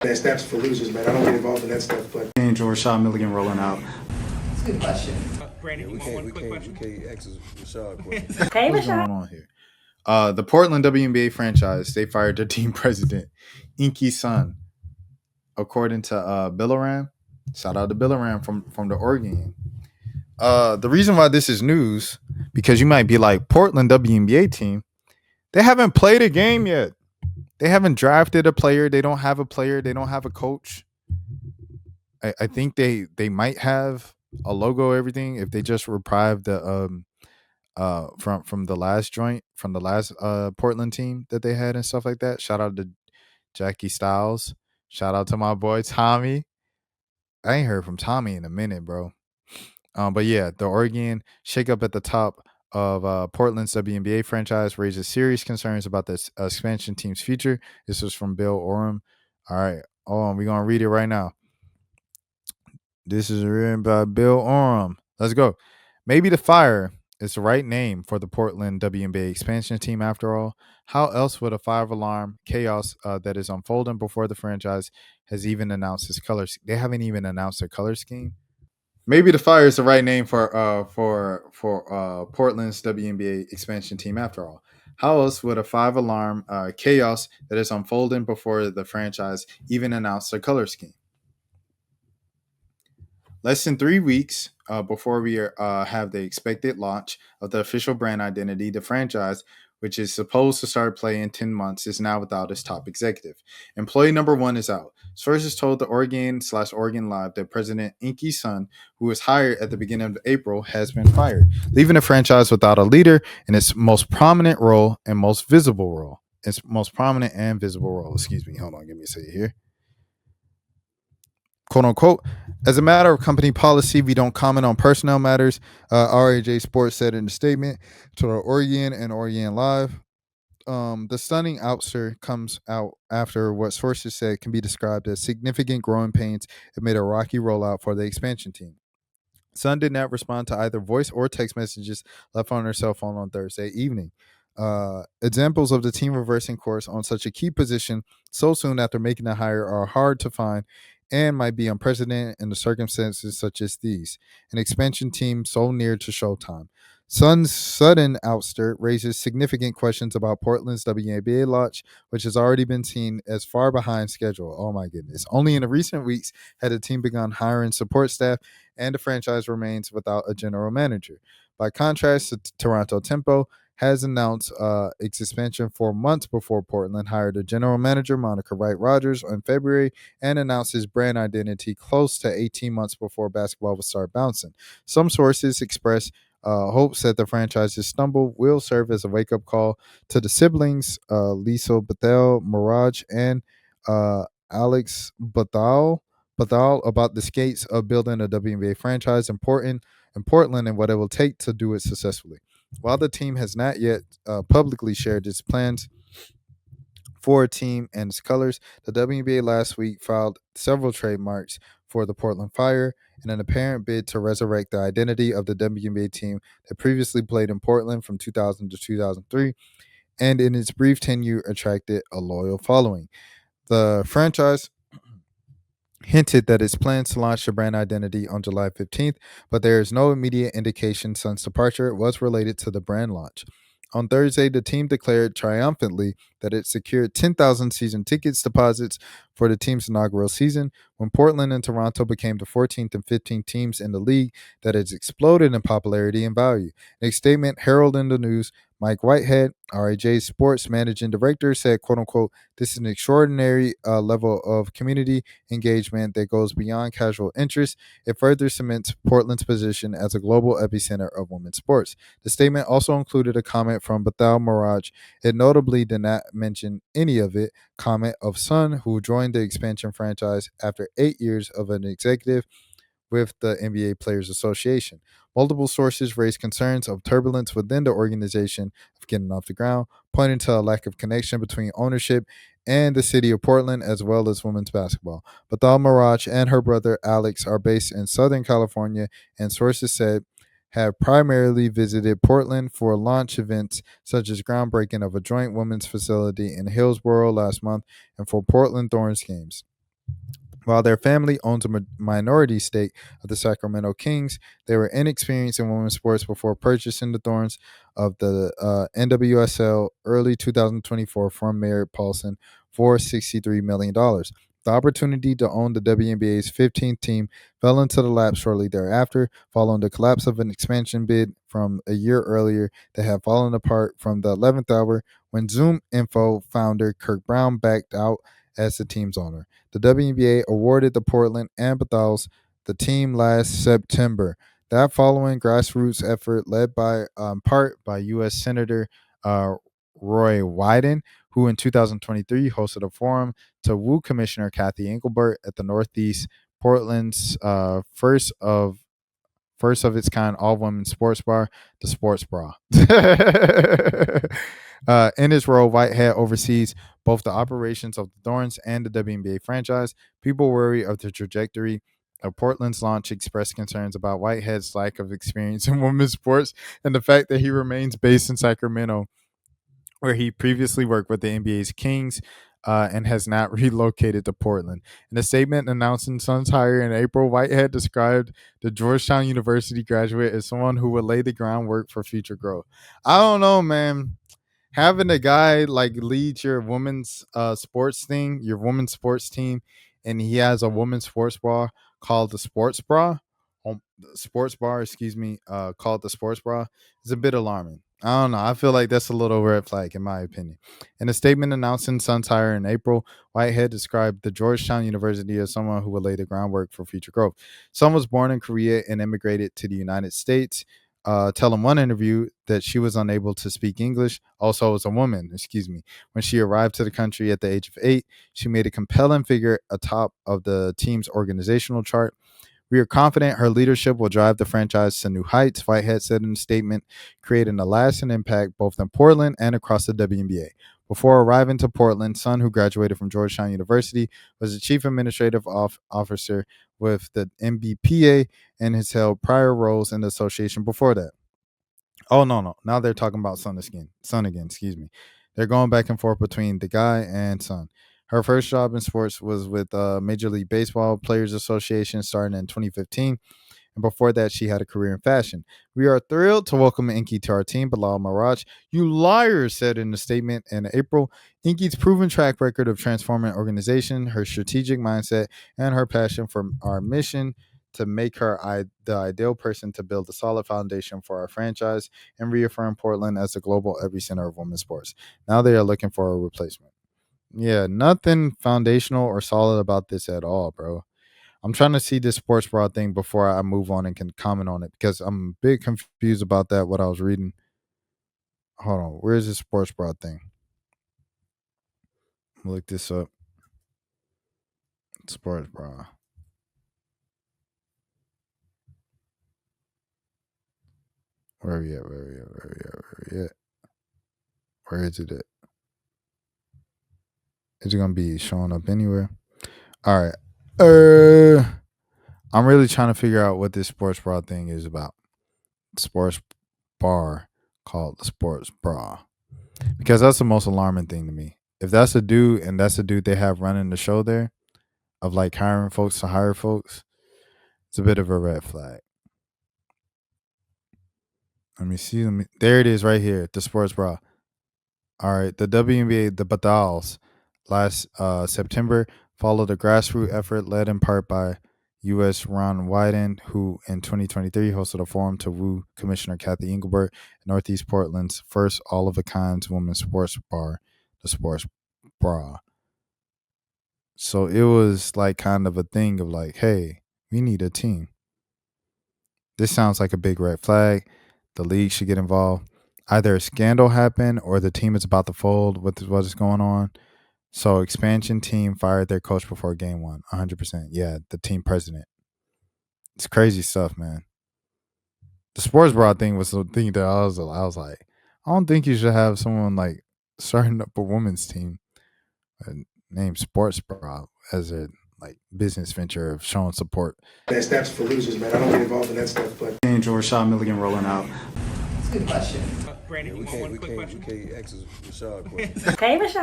That snaps for losers, man. I don't get involved in that stuff, but Angel Rashad Milligan rolling out. That's a good question. Brandon, We you want one can't, quick question? we can't ask Rashad questions. Hey, What's Rashad. going on here? The Portland WNBA franchise, they fired their team president, Inky Son, according to Billaram. Shout out to Billaram from the Oregon. The reason why this is news, because you might be like, Portland WNBA team, they haven't played a game yet. They haven't drafted a player. They don't have a player. They don't have a coach. I think they might have a logo, everything, if they just reprieve the from the last joint, from the last Portland team that they had and stuff like that. Shout out to Jackie Styles. Shout out to my boy Tommy. I ain't heard from Tommy in a minute, bro. But yeah, the Oregon shakeup at the top of Portland's WNBA franchise raises serious concerns about the expansion team's future. This was from Bill Oram. All right, hold on, we're gonna read it right now. This is written by Bill Oram. Let's go. Maybe the fire is the right name for the Portland WNBA expansion team after all. How else would a fire-alarm chaos that is unfolding before the franchise has even announced its colors? They haven't even announced their color scheme. Maybe the fire is the right name for Portland's WNBA expansion team after all. How else would a five-alarm chaos that is unfolding before the franchise even announce their color scheme? Less than 3 weeks before we have the expected launch of the official brand identity, the franchise, which is supposed to start play in 10 months, is now without its top executive. Employee number one is out. Sources told the Oregon/Oregon Live that President Inky Son, who was hired at the beginning of April, has been fired, leaving the franchise without a leader in its most prominent role and most visible role. Its most prominent and visible role. Excuse me. Hold on. Give me a second here. Quote unquote, as a matter of company policy, we don't comment on personnel matters. RAJ Sports said in a statement to the Oregon and Oregon Live. The stunning ouster comes out after what sources said can be described as significant growing pains amid a rocky rollout for the expansion team. Sun did not respond to either voice or text messages left on her cell phone on Thursday evening. Examples of the team reversing course on such a key position so soon after making the hire are hard to find and might be unprecedented in the circumstances such as these. An expansion team so near to showtime. Sun's sudden ouster raises significant questions about Portland's WNBA launch, which has already been seen as far behind schedule. Oh my goodness. Only in the recent weeks had the team begun hiring support staff, and the franchise remains without a general manager. By contrast, the Toronto Tempo has announced its expansion 4 months before Portland hired a general manager, Monica Wright Rogers, in February and announced his brand identity close to 18 months before basketball would start bouncing. Some sources express hopes that the franchise's stumble will serve as a wake-up call to the siblings, Lisa Bethel Mirage and Alex Bethal about the skates of building a WNBA franchise in Portland and what it will take to do it successfully. While the team has not yet publicly shared its plans for a team and its colors, the WNBA last week filed several trademarks for the Portland Fire in an apparent bid to resurrect the identity of the WNBA team that previously played in Portland from 2000 to 2003 and in its brief tenure attracted a loyal following. The franchise hinted that its plans to launch the brand identity on July 15th, but there is no immediate indication Sun's departure was related to the brand launch. On Thursday, the team declared triumphantly that it secured 10,000 season tickets deposits for the team's inaugural season when Portland and Toronto became the 14th and 15th teams in the league that has exploded in popularity and value. In a statement heralding the news, Mike Whitehead, RAJ Sports Managing Director, said, quote unquote, this is an extraordinary level of community engagement that goes beyond casual interest. It further cements Portland's position as a global epicenter of women's sports. The statement also included a comment from Bethel Mirage. It notably did not mention any of it. Comment of Sun, who joined the expansion franchise after 8 years of an executive with the NBA Players Association. Multiple sources raised concerns of turbulence within the organization of getting off the ground, pointing to a lack of connection between ownership and the city of Portland, as well as women's basketball. Bethel Mirage and her brother Alex are based in Southern California, and sources said have primarily visited Portland for launch events such as groundbreaking of a joint women's facility in Hillsborough last month and for Portland Thorns games. While their family owns a minority stake of the Sacramento Kings, they were inexperienced in women's sports before purchasing the Thorns of the NWSL early 2024 from Merritt Paulson for $63 million. The opportunity to own the WNBA's 15th team fell into the lap shortly thereafter, following the collapse of an expansion bid from a year earlier that had fallen apart from the 11th hour when Zoom Info founder Kirk Brown backed out as the team's owner. The WNBA awarded the Portland Ambassadors the team last September. That following grassroots effort led by part by U.S. Senator uh, Roy Wyden, who in 2023 hosted a forum to woo Commissioner Kathy Engelbert at the Northeast Portland's first of its kind all women sports bar, the Sports Bra. In his role, Whitehead oversees both the operations of the Thorns and the WNBA franchise. People worry of the trajectory of Portland's launch expressed concerns about Whitehead's lack of experience in women's sports and the fact that he remains based in Sacramento, where he previously worked with the NBA's Kings and has not relocated to Portland. In a statement announcing Son's hire in April, Whitehead described the Georgetown University graduate as someone who would lay the groundwork for future growth. I don't know, man. Having a guy like lead your women's sports thing, your women's sports team, and he has a women's sports bar called the Sports Bra, sports bar, excuse me, called the Sports Bra, is a bit alarming. I don't know. I feel like that's a little red flag, in my opinion. In a statement announcing Son's hire in April, Whitehead described the Georgetown University as someone who would lay the groundwork for future growth. Son was born in Korea and immigrated to the United States. Telling one interview that she was unable to speak English, also as a woman, when she arrived to the country at the age of 8. She made a compelling figure atop of the team's organizational chart. We are confident her leadership will drive the franchise to new heights, Whitehead said in a statement, creating a lasting impact both in Portland and across the WNBA. Before arriving to Portland, Son, who graduated from Georgetown University, was the chief administrative officer with the MBPA and has held prior roles in the association before that. Oh, no. Now they're talking about Son again, excuse me. They're going back and forth between the guy and Son. Her first job in sports was with Major League Baseball Players Association starting in 2015. And before that, she had a career in fashion. We are thrilled to welcome Inky to our team, Bilal Maraj. You liars, said in a statement in April. Inky's proven track record of transforming organization, her strategic mindset, and her passion for our mission to make her the ideal person to build a solid foundation for our franchise and reaffirm Portland as the global epicenter of women's sports. Now they are looking for a replacement. Yeah, nothing foundational or solid about this at all, bro. I'm trying to see this sports bra thing before I move on and can comment on it because I'm a bit confused about that, what I was reading. Hold on. Where's this sports bra thing? Look this up. Sports bra. Where are we at? Where is it at? Is it going to be showing up anywhere? All right. I'm really trying to figure out what this sports bra thing is about. Sports bar called the Sports Bra. Because that's the most alarming thing to me. If that's a dude and that's a dude they have running the show there of like hiring folks to hire folks, it's a bit of a red flag. Let me see. There it is right here, the Sports Bra. All right. The WNBA, the Badals, last September followed a grassroots effort led in part by U.S. Ron Wyden, who in 2023 hosted a forum to woo Commissioner Kathy Engelbert, Northeast Portland's first all-of-a-kind women's sports bar, the Sports Bra. So it was like kind of a thing of like, hey, we need a team. This sounds like a big red flag. The league should get involved. Either a scandal happened or the team is about to fold with what is going on. So expansion team fired their coach before game 1. 100%. Yeah, the team president. It's crazy stuff, man. The sports bra thing was the thing that I was like, I don't think you should have someone like starting up a women's team named Sports Bra as a like business venture of showing support. That's for losers, man. I don't get involved in that stuff, but George Shaw Milligan rolling out. That's a good question. We can't ask Rashad a question. Hey, Rashad.